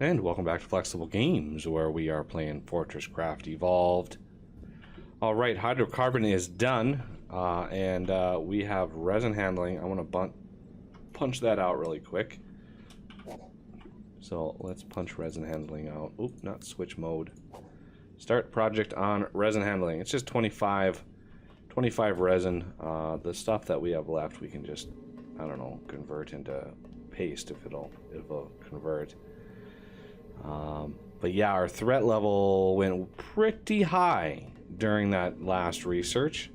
And welcome back to Flexible Games, where we are playing FortressCraft Evolved. Alright, hydrocarbon is done, and we have resin handling. I want to punch that out really quick. So let's punch resin handling out. Oop, not switch mode. Start project on resin handling. It's just 25 resin. The stuff that we have left we can just, I don't know, convert into paste if it'll convert. But yeah, our threat level went pretty high during that last research.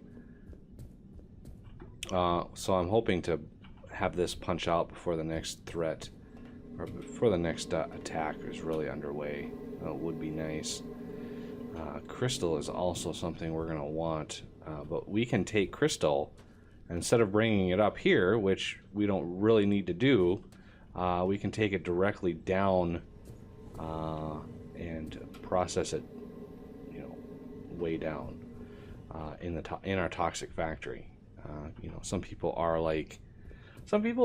So I'm hoping to have this punch out before the next threat, or before the next attack is really underway. Would be nice. Crystal is also something we're going to want, but we can take crystal, instead of bringing it up here, which we don't really need to do, we can take it directly down and process it, you know, way down in our toxic factory. You know, some people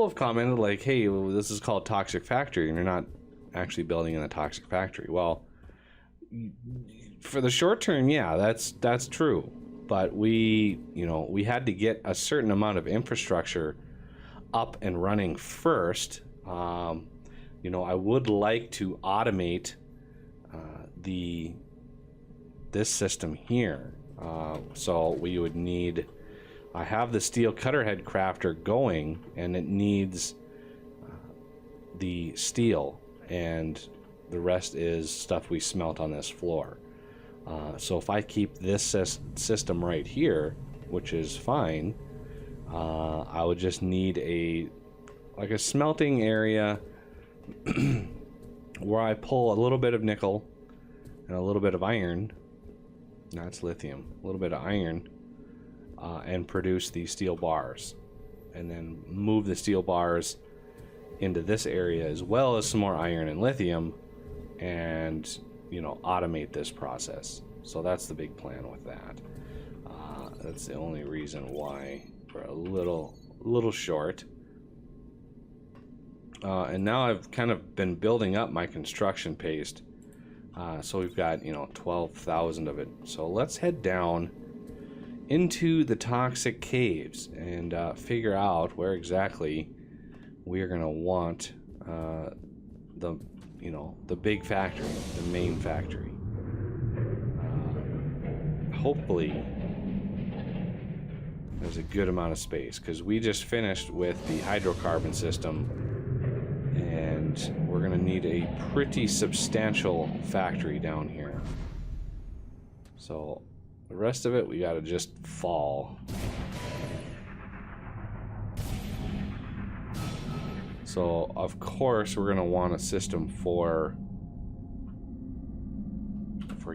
have commented like, hey, well, this is called toxic factory and you're not actually building in a toxic factory. Well, for the short term, yeah, that's true, but we had to get a certain amount of infrastructure up and running first. You know, I would like to automate this system here. So we would need, I have the steel cutter head crafter going, and it needs the steel, and the rest is stuff we smelt on this floor. So if I keep this system right here, which is fine, I would just need a smelting area where I pull a little bit of nickel and a little bit of iron, that's lithium, a little bit of iron, and produce these steel bars, and then move the steel bars into this area as well as some more iron and lithium, and you know, automate this process. So that's the big plan with that. That's the only reason why we're a little short. And now I've kind of been building up my construction paste. So we've got, you know, 12,000 of it. So let's head down into the toxic caves and figure out where exactly we are going to want the big factory, the main factory. Hopefully there's a good amount of space, because we just finished with the hydrocarbon system, and we're going to need a pretty substantial factory down here. So the rest of it we got to just fall. So of course we're going to want a system for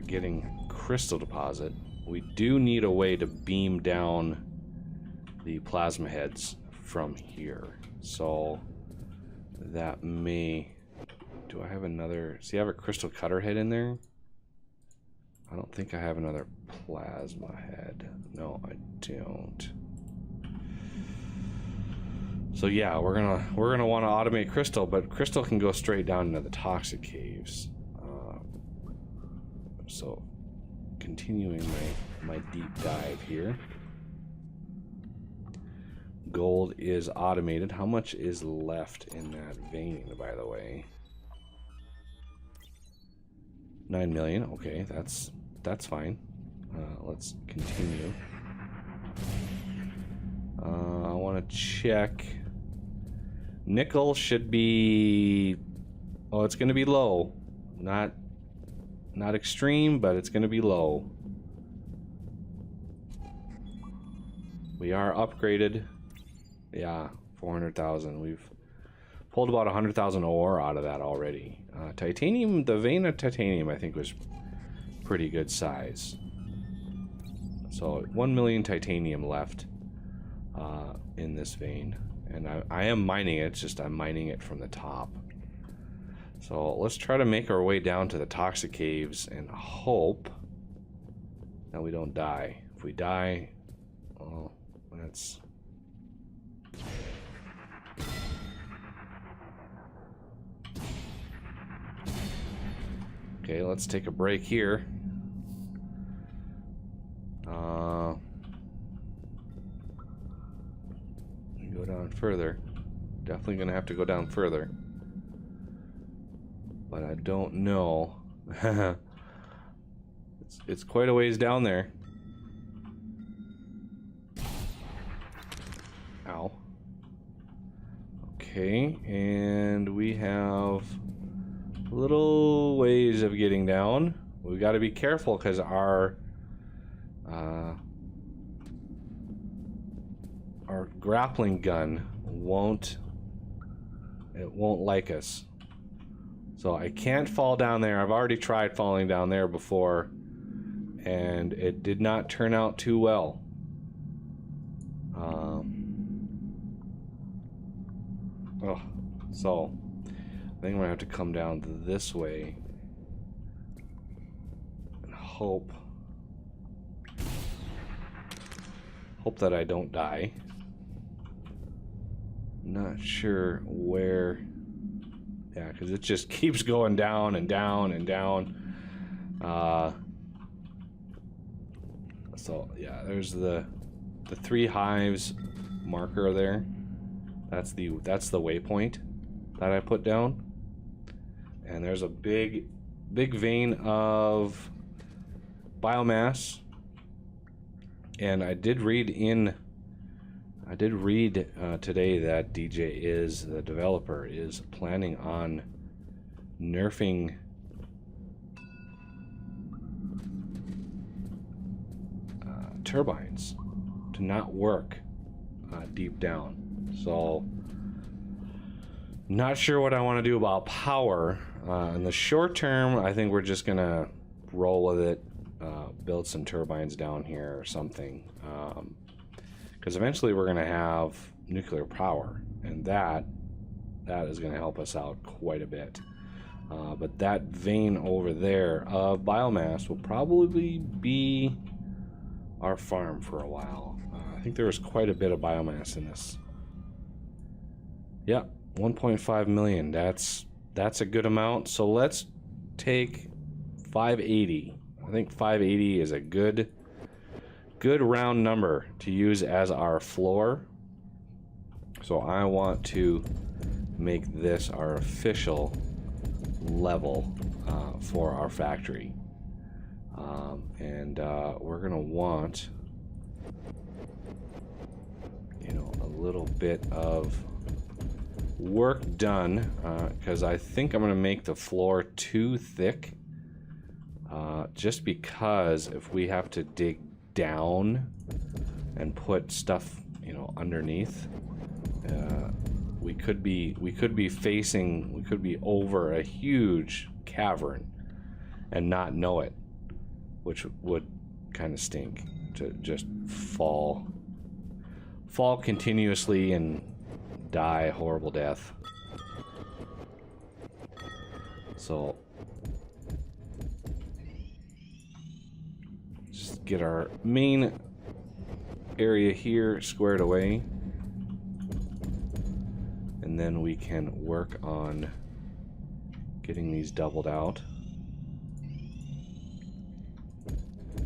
getting crystal deposit. We do need a way to beam down the plasma heads from here. So that may... Do I have another... See, I have a crystal cutter head in there? I don't think I have another plasma head. No, I don't. So yeah, we're gonna want to automate crystal, but crystal can go straight down into the toxic caves. So continuing my deep dive here. Gold is automated. How much is left in that vein, by the way? 9 million. Okay, that's fine. Let's continue. I want to check. Nickel should be... Oh, it's going to be low. Not extreme, but it's going to be low. We are upgraded. Yeah, 400,000. We've pulled about 100,000 ore out of that already. Titanium, the vein of titanium, I think was pretty good size. So 1 million titanium left in this vein, and I am mining it. It's just I'm mining it from the top. So let's try to make our way down to the toxic caves and hope that we don't die. If we die, well, that's... Okay, let's take a break here. Go down further. Definitely gonna have to go down further. But I don't know. It's quite a ways down there. Ow. Okay, and we have little ways of getting down. We got to be careful because our grappling gun won't like us. So I can't fall down there. I've already tried falling down there before, and it did not turn out too well. So I think I'm gonna have to come down this way and hope that I don't die. Not sure where. Yeah, because it just keeps going down and down and down. So yeah, there's the 3 hives marker there. That's the waypoint that I put down. And there's a big vein of biomass. And I did read today that the developer is planning on nerfing turbines to not work deep down. So not sure what I want to do about power. In the short term, I think we're just gonna roll with it, build some turbines down here or something, because eventually we're gonna have nuclear power, and that is gonna help us out quite a bit. But that vein over there of biomass will probably be our farm for a while. I think there was quite a bit of biomass in this. Yeah, 1.5 million. That's a good amount. So let's take 580. I think 580 is a good round number to use as our floor. So I want to make this our official level for our factory. And we're gonna want, a little bit of work done, because I think I'm gonna make the floor too thick, just because if we have to dig down and put stuff underneath, we could be over a huge cavern and not know it, which would kind of stink, to just fall continuously and die a horrible death. So just get our main area here squared away, and then we can work on getting these doubled out.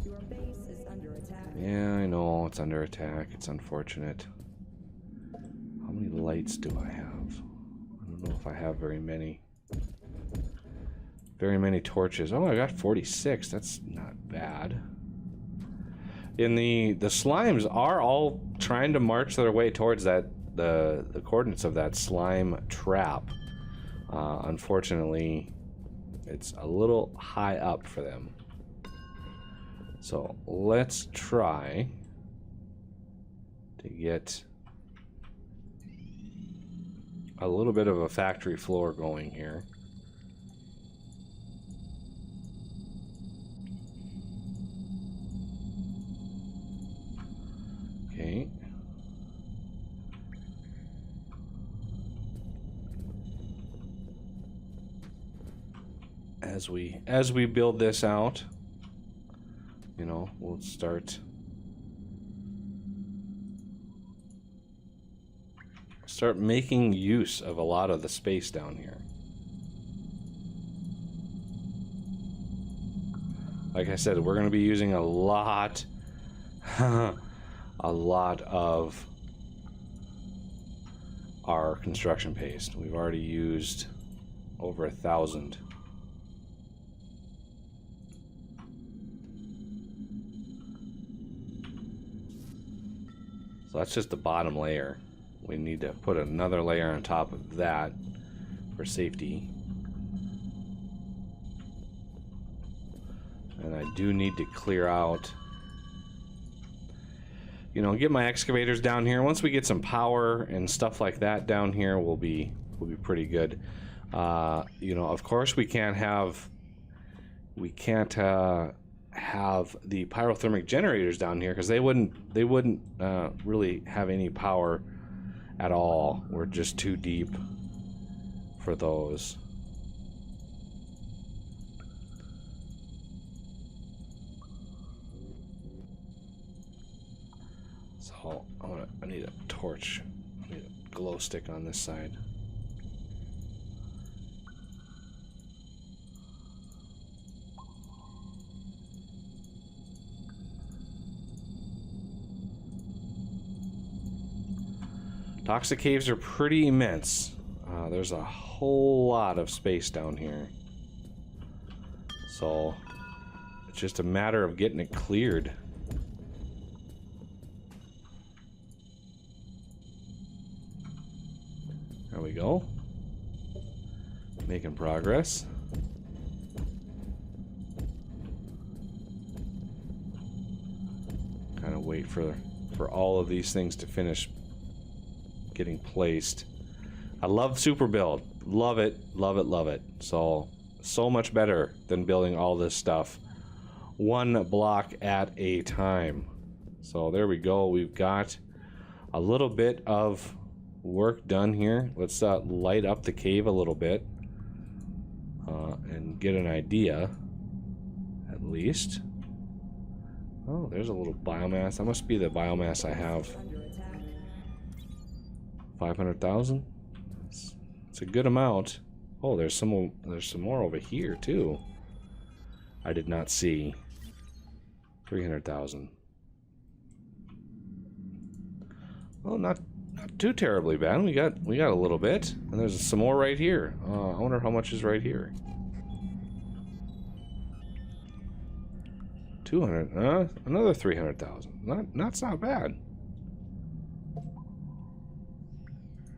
Your base is under attack. Yeah, I know it's under attack. It's unfortunate. How many lights do I have? I don't know if I have very many. Very many torches. Oh, I got 46. That's not bad. And the slimes are all trying to march their way towards that the coordinates of that slime trap. Unfortunately, it's a little high up for them. So let's try to get a little bit of a factory floor going here. Okay. As we build this out, we'll start making use of a lot of the space down here. like I said, we're going to be using a lot, a lot of our construction paste. We've already used over 1,000. So that's just the bottom layer. We need to put another layer on top of that for safety. And I do need to clear out, you know, get my excavators down here. Once we get some power and stuff like that down here, we'll be pretty good. You know, of course we can't have the pyrothermic generators down here because they wouldn't really have any power at all. We're just too deep for those. So I need a torch. I need a glow stick on this side. Toxic caves are pretty immense. There's a whole lot of space down here. So it's just a matter of getting it cleared. There we go. Making progress. Kind of wait for all of these things to finish getting placed. I love super build. Love it, love it, love it. So much better than building all this stuff one block at a time. So there we go. We've got a little bit of work done here. Let's light up the cave a little bit and get an idea, at least. Oh, there's a little biomass. That must be the biomass I have. 500,000. It's a good amount. Oh, there's some more over here too. I did not see. 300,000. Well, not too terribly bad. We got a little bit, and there's some more right here. I wonder how much is right here. 200. Another 300,000. That's not bad.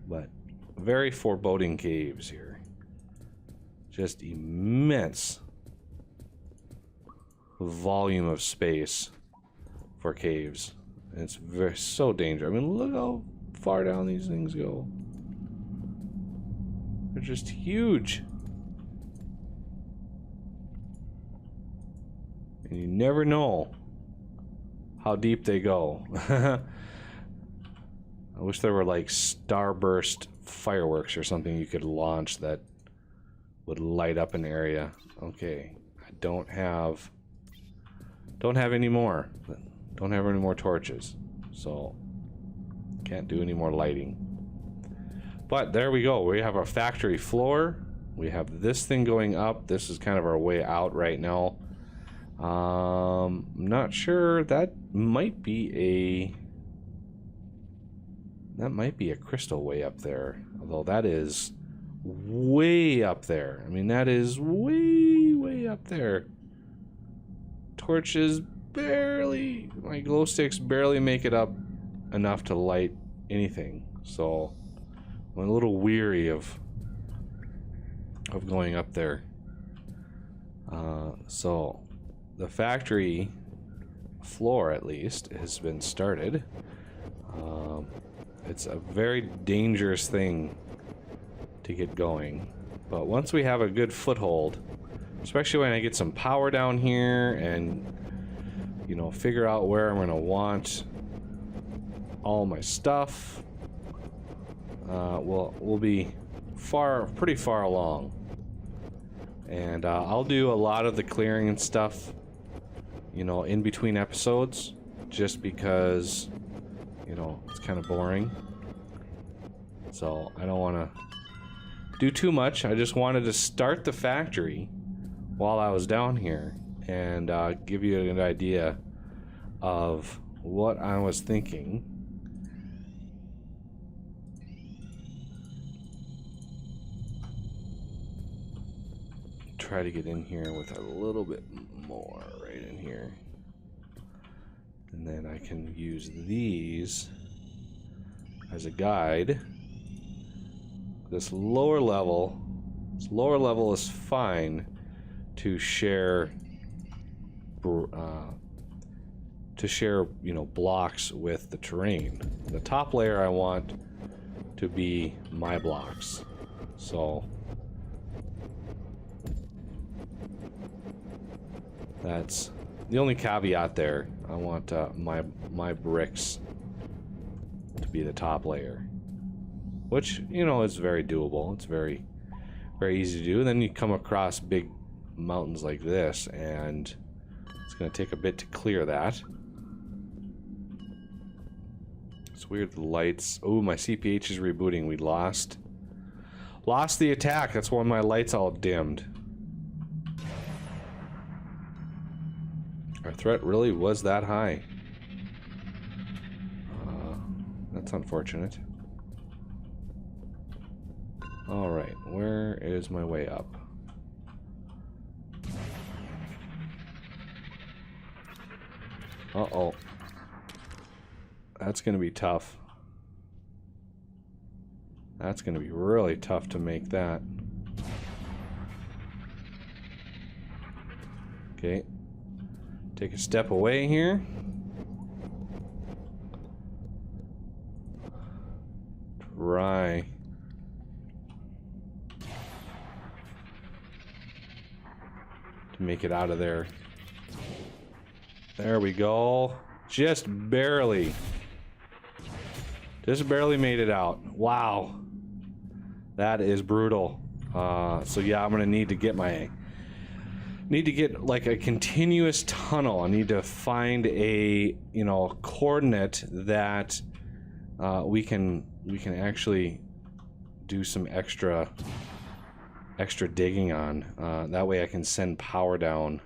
But very foreboding caves here. Just immense volume of space for caves. And it's so dangerous. I mean, look how far down these things go. They're just huge. And you never know how deep they go. I wish there were like starburst fireworks or something you could launch that would light up an area. Okay, I don't have any more. Don't have any more torches, so can't do any more lighting. But there we go. We have our factory floor. We have this thing going up. This is kind of our way out right now. I'm not sure. That might be a crystal way up there. Although that is way up there. I mean, that is way up there. Torches barely, my glow sticks barely make it up enough to light anything. So I'm a little weary of going up there. So the factory floor, at least, has been started. It's a very dangerous thing to get going, but once we have a good foothold, especially when I get some power down here and, you know, figure out where I'm going to want all my stuff, we'll be pretty far along. And I'll do a lot of the clearing and stuff, you know, in between episodes, just because, you know, it's kind of boring. So I don't want to do too much. I just wanted to start the factory while I was down here and give you an idea of what I was thinking. Try to get in here with a little bit more right in here. And then I can use these as a guide. This lower level is fine to share, you know, blocks with the terrain. The top layer I want to be my blocks. So that's the only caveat there. I want my bricks to be the top layer, which, you know, is very doable. It's very, very easy to do. And then you come across big mountains like this, and it's going to take a bit to clear that. It's weird, the lights. Oh, my CPH is rebooting. We lost the attack. That's why my lights all dimmed. Our threat really was that high. That's unfortunate. Alright, where is my way up? Uh-oh. That's gonna be tough. That's gonna be really tough to make that. Okay. Take a step away here. Try to make it out of there. There we go. Just barely. Just barely made it out. Wow. That is brutal. So yeah, I'm gonna need to get like a continuous tunnel. I need to find a, you know, coordinate that we can actually do some extra digging on. That way I can send power down.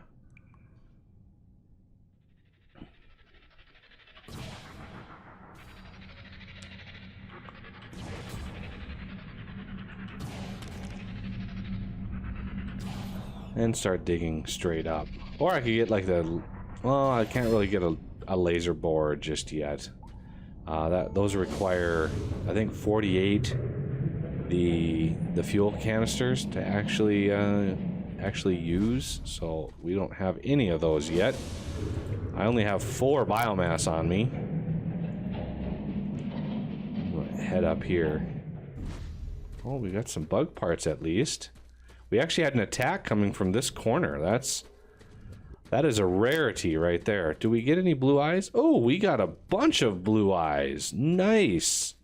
And start digging straight up. Or I could get like well, I can't really get a laser bore just yet. Those require, I think, 48 the fuel canisters to actually use. So we don't have any of those yet. I only have 4 biomass on me. I'm gonna head up here. Oh, we got some bug parts at least. We actually had an attack coming from this corner. That is a rarity right there. Do we get any blue eyes? Oh, we got a bunch of blue eyes. Nice.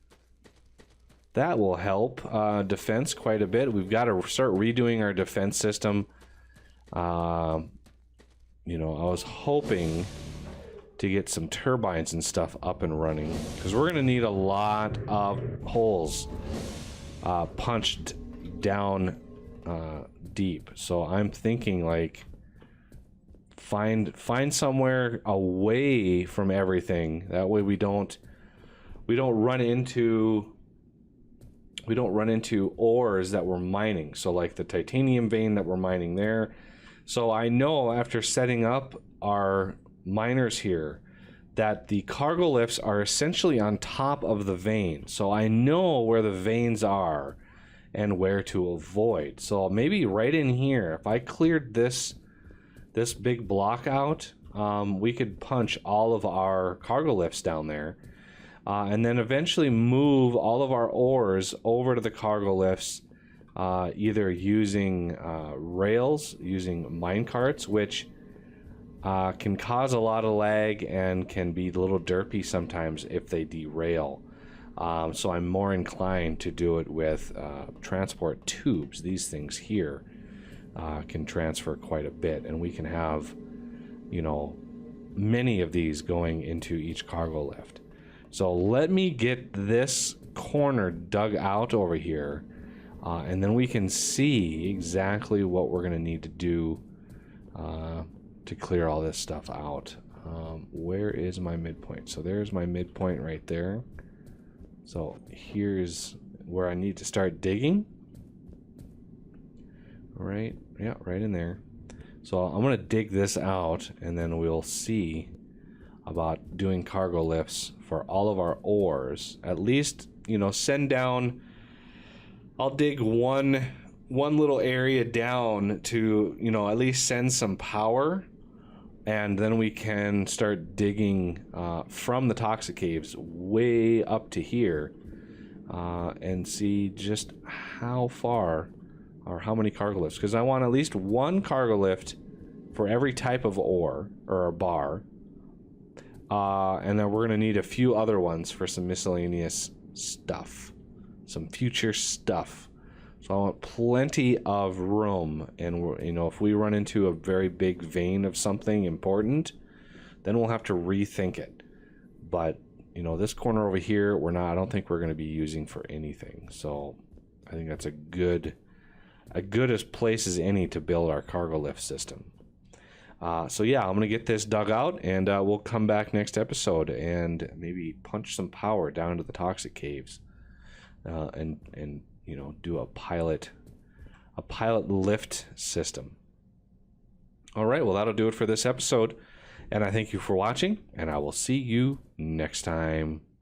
That will help defense quite a bit. We've got to start redoing our defense system. You know, I was hoping to get some turbines and stuff up and running, because we're going to need a lot of holes punched down deep. So I'm thinking like find somewhere away from everything. That way we don't run into ores that we're mining. So like the titanium vein that we're mining there. So I know after setting up our miners here that the cargo lifts are essentially on top of the vein. So I know where the veins are and where to avoid. So maybe right in here, if I cleared this big block out, we could punch all of our cargo lifts down there, and then eventually move all of our ores over to the cargo lifts, either using rails, using mine carts, which can cause a lot of lag and can be a little derpy sometimes if they derail. So I'm more inclined to do it with transport tubes. These things here can transfer quite a bit, and we can have, you know, many of these going into each cargo lift. So let me get this corner dug out over here, and then we can see exactly what we're going to need to do to clear all this stuff out. Where is my midpoint? So there's my midpoint right there. So here's where I need to start digging. All right, yeah, right in there. So I'm gonna dig this out, and then we'll see about doing cargo lifts for all of our ores. At least, you know, send down. I'll dig one little area down to, you know, at least send some power, and then we can start digging from the toxic caves way up to here, and see just how far or how many cargo lifts, because I want at least one cargo lift for every type of ore or a bar, and then we're going to need a few other ones for some miscellaneous stuff, some future stuff. So I want plenty of room, and you know, if we run into a very big vein of something important, then we'll have to rethink it. But you know, this corner over here, I don't think we're going to be using for anything. So I think that's a good as place as any to build our cargo lift system. So yeah, I'm gonna get this dug out, and we'll come back next episode and maybe punch some power down into the toxic caves, and you know, do a pilot lift system. All right, well, that'll do it for this episode, and I thank you for watching, and I will see you next time.